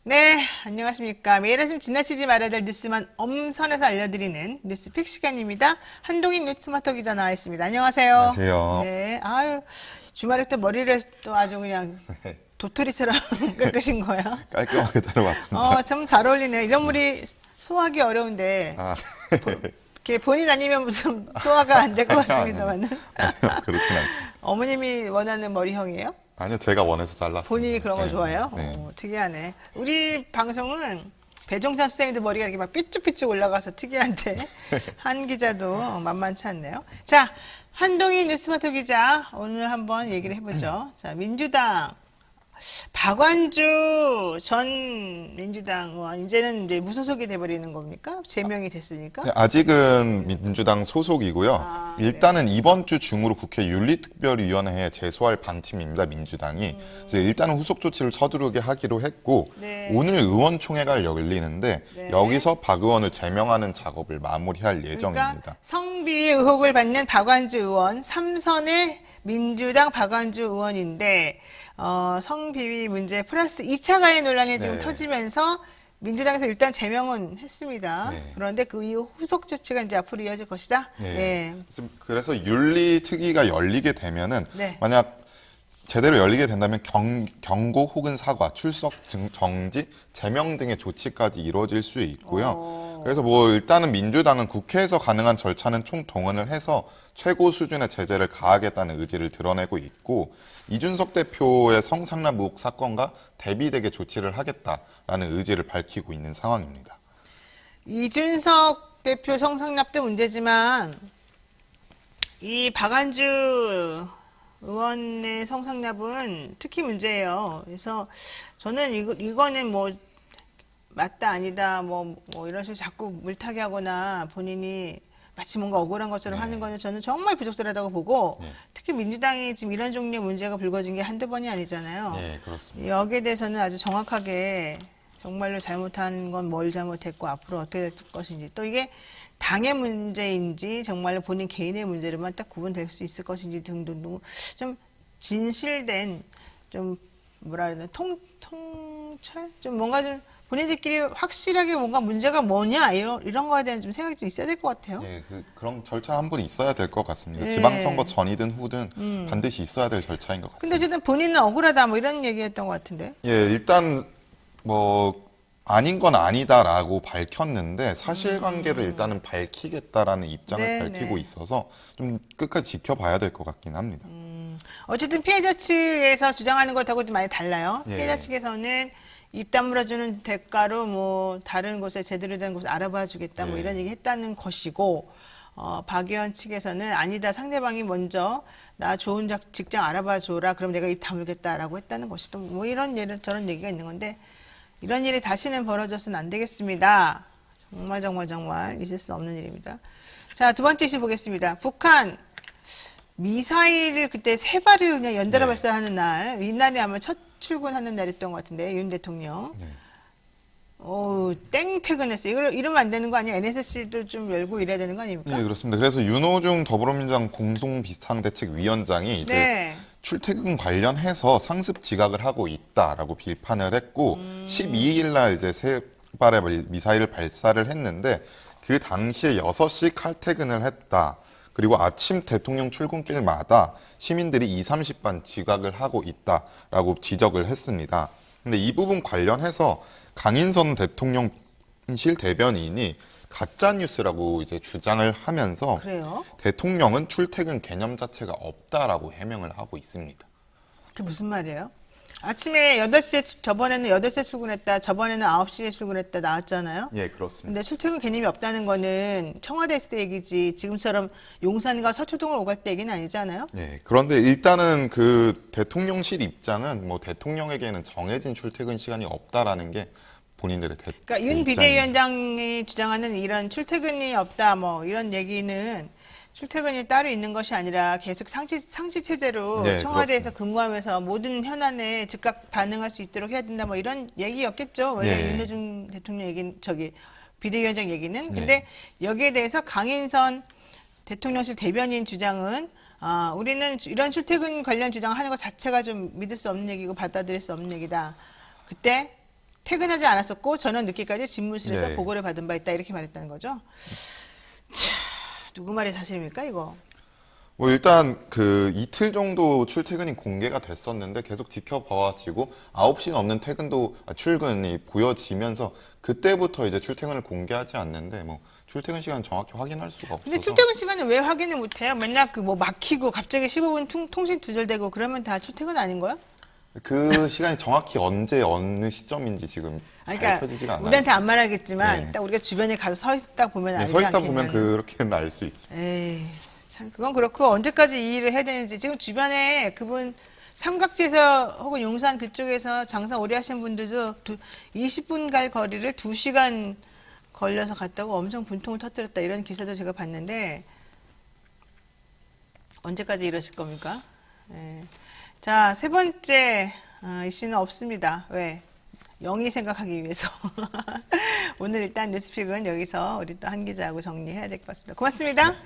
네, 안녕하십니까. 매일 아침 지나치지 말아야 될 뉴스만 엄선해서 알려드리는 뉴스픽 시간입니다. 한동인 뉴스마터 기자 나와 있습니다. 안녕하세요. 안녕하세요. 네, 아유, 주말에 또 머리를 또 아주 그냥 도토리처럼 깎으신 거야. 깔끔하게 자르봤습니다. 참 잘 어울리네요. 이런 머리 소화하기 어려운데, 아, 이렇게 본인 아니면 좀 소화가 안 될 것 같습니다만은. 아니요, 그렇진 않습니다. 어머님이 원하는 머리형이에요? 아니요, 제가 원해서 잘랐습니다. 본인이 그런 거 네, 좋아해요? 네. 특이하네. 우리 방송은 배종찬 수생님도 머리가 이렇게 막 삐쭉삐쭉 올라가서 특이한데 한 기자도 만만치 않네요. 자, 한동희 뉴스마터 기자 오늘 한번 얘기를 해보죠. 자, 민주당 박완주 전 민주당 의원 이제는 이제 무소속이 돼버리는 겁니까? 제명이 됐으니까. 네, 아직은 민주당 소속이고요. 아, 일단은 이번 주 중으로 국회 윤리특별위원회에 제소할 방침입니다, 민주당이. 그래서 일단은 후속 조치를 서두르게 하기로 했고, 네. 오늘 의원총회가 열리는데, 네. 여기서 박 의원을 제명하는 작업을 마무리할 그러니까 예정입니다. 성비위 의혹을 받는 박완주 의원, 삼선의 민주당 박완주 의원인데 성비위 문제 플러스 2차 가해 논란이 지금 네. 터지면서 민주당에서 일단 제명은 했습니다. 네. 그런데 그 이후 후속 조치가 이제 앞으로 이어질 것이다. 예. 네. 그래서 윤리특위가 열리게 되면은 네. 만약 제대로 열리게 된다면 경고 혹은 사과, 출석 정지, 제명 등의 조치까지 이루어질 수 있고요. 그래서 뭐 일단은 민주당은 국회에서 가능한 절차는 총동원을 해서 최고 수준의 제재를 가하겠다는 의지를 드러내고 있고, 이준석 대표의 성상납 의혹 사건과 대비되게 조치를 하겠다라는 의지를 밝히고 있는 상황입니다. 이준석 대표 성상납도 문제지만 이 박완주 의원의 성상납은 특히 문제예요. 그래서 저는 이거는 뭐 맞다 아니다 뭐 이런 식으로 자꾸 물타기 하거나 본인이 마치 뭔가 억울한 것처럼 하는 거는 저는 정말 부적절하다고 보고, 특히 민주당이 지금 이런 종류의 문제가 불거진 게 한두 번이 아니잖아요. 네, 그렇습니다. 여기에 대해서는 아주 정확하게 정말로 잘못한 건 뭘 잘못했고 앞으로 어떻게 될 것인지, 또 이게 당의 문제인지 정말로 본인 개인의 문제로만 딱 구분될 수 있을 것인지 등등 좀 진실된, 좀 뭐라 해야 되나, 통찰? 좀 뭔가 좀 본인들끼리 확실하게 뭔가 문제가 뭐냐 이런 거에 대한 좀 생각이 좀 있어야 될 것 같아요. 예, 그런 절차 한 번 있어야 될 것 같습니다. 네. 지방선거 전이든 후든 반드시 있어야 될 절차인 것 근데 같습니다. 어쨌든 본인은 억울하다 뭐 이런 얘기였던 것 같은데. 예, 일단 뭐 아닌 건 아니다라고 밝혔는데 사실관계를 일단은 밝히겠다라는 입장을 네, 밝히고 네. 있어서 좀 끝까지 지켜봐야 될 것 같긴 합니다. 어쨌든 피해자 측에서 주장하는 것하고 좀 많이 달라요. 예. 피해자 측에서는 입 다물어주는 대가로 뭐 다른 곳에 제대로 된 곳을 알아봐 주겠다 뭐 예. 이런 얘기 했다는 것이고, 박 의원 측에서는 아니다, 상대방이 먼저 나 좋은 직장 알아봐 줘라, 그럼 내가 입 다물겠다라고 했다는 것이고, 뭐 이런 저런 얘기가 있는 건데, 이런 일이 다시는 벌어져서는 안 되겠습니다. 정말 있을 수 없는 일입니다. 자, 두 번째 이슈 보겠습니다. 북한 미사일을 그때 세 발을 그냥 연달아 네. 발사하는 날, 이날이 아마 첫 출근하는 날이었던 것 같은데, 윤 대통령. 네. 땡 퇴근했어요. 이러면 안 되는 거 아니에요? NSC도 좀 열고 이래야 되는 거 아닙니까? 예, 그렇습니다. 그래서 윤호중 더불어민주당 공동비상대책위원장이 이제 네. 출퇴근 관련해서 상습 지각을 하고 있다라고 비판을 했고 12일 날 이제 세 발의 미사일을 발사를 했는데 그 당시에 6시 칼퇴근을 했다. 그리고 아침 대통령 출근길마다 시민들이 2, 30반 지각을 하고 있다라고 지적을 했습니다. 근데 이 부분 관련해서 강인선 대통령실 대변인이 가짜 뉴스라고 이제 주장을 하면서 그래요? 대통령은 출퇴근 개념 자체가 없다라고 해명을 하고 있습니다. 그게 무슨 말이에요? 아침에 8시에, 저번에는 8시에 출근했다, 저번에는 9시에 출근했다 나왔잖아요? 예, 그렇습니다. 근데 출퇴근 개념이 없다는 거는 청와대 있을 때 얘기지, 지금처럼 용산과 서초동을 오갈 때 얘기는 아니잖아요? 예, 그런데 일단은 그 대통령실 입장은 뭐 대통령에게는 정해진 출퇴근 시간이 없다라는 게 본인들의 그러니까 윤 입장입니다. 비대위원장이 주장하는 이런 출퇴근이 없다 뭐 이런 얘기는 출퇴근이 따로 있는 것이 아니라 계속 상시 체제로 네, 청와대에서 그렇습니다. 근무하면서 모든 현안에 즉각 반응할 수 있도록 해야 된다 뭐 이런 얘기였겠죠. 원래 네. 윤호중 대통령 얘기, 비대위원장 얘기는. 근데 네. 여기에 대해서 강인선 대통령실 대변인 주장은 우리는 이런 출퇴근 관련 주장하는 것 자체가 좀 믿을 수 없는 얘기고 받아들일 수 없는 얘기다. 그때 퇴근하지 않았었고 저녁 늦게까지 집무실에서 네. 보고를 받은 바 있다 이렇게 말했다는 거죠. 차, 누구 말이 사실입니까 이거? 뭐 일단 그 이틀 정도 출퇴근이 공개가 됐었는데 계속 지켜봐가지고 9시 넘는 출근이 보여지면서 그때부터 이제 출퇴근을 공개하지 않는데 뭐 출퇴근 시간 정확히 확인할 수가 없어서. 근데 출퇴근 시간은 왜 확인을 못해요? 맨날 그 뭐 막히고 갑자기 15분 통신 두절되고 그러면 다 출퇴근 아닌 거야? 그 시간이 정확히 언제 어느 시점인지 지금 그러니까 밝혀지지가 않아요. 우리한테 안 말하겠지만 네. 딱 우리가 주변에 가서 서 있다 보면 네, 알지 서 있다 않겠냐는. 보면 그렇게는 알 수 있죠. 에이, 참 그건 그렇고 언제까지 이 일을 해야 되는지 지금 주변에 그분 삼각지에서 혹은 용산 그쪽에서 장사 오래 하신 분들도 20분 갈 거리를 2시간 걸려서 갔다고 엄청 분통을 터뜨렸다 이런 기사도 제가 봤는데 언제까지 이러실 겁니까? 예. 자, 세 번째 이슈는 없습니다. 왜? 영이 생각하기 위해서. 오늘 일단 뉴스픽은 여기서 우리 또 한 기자하고 정리해야 될 것 같습니다. 고맙습니다.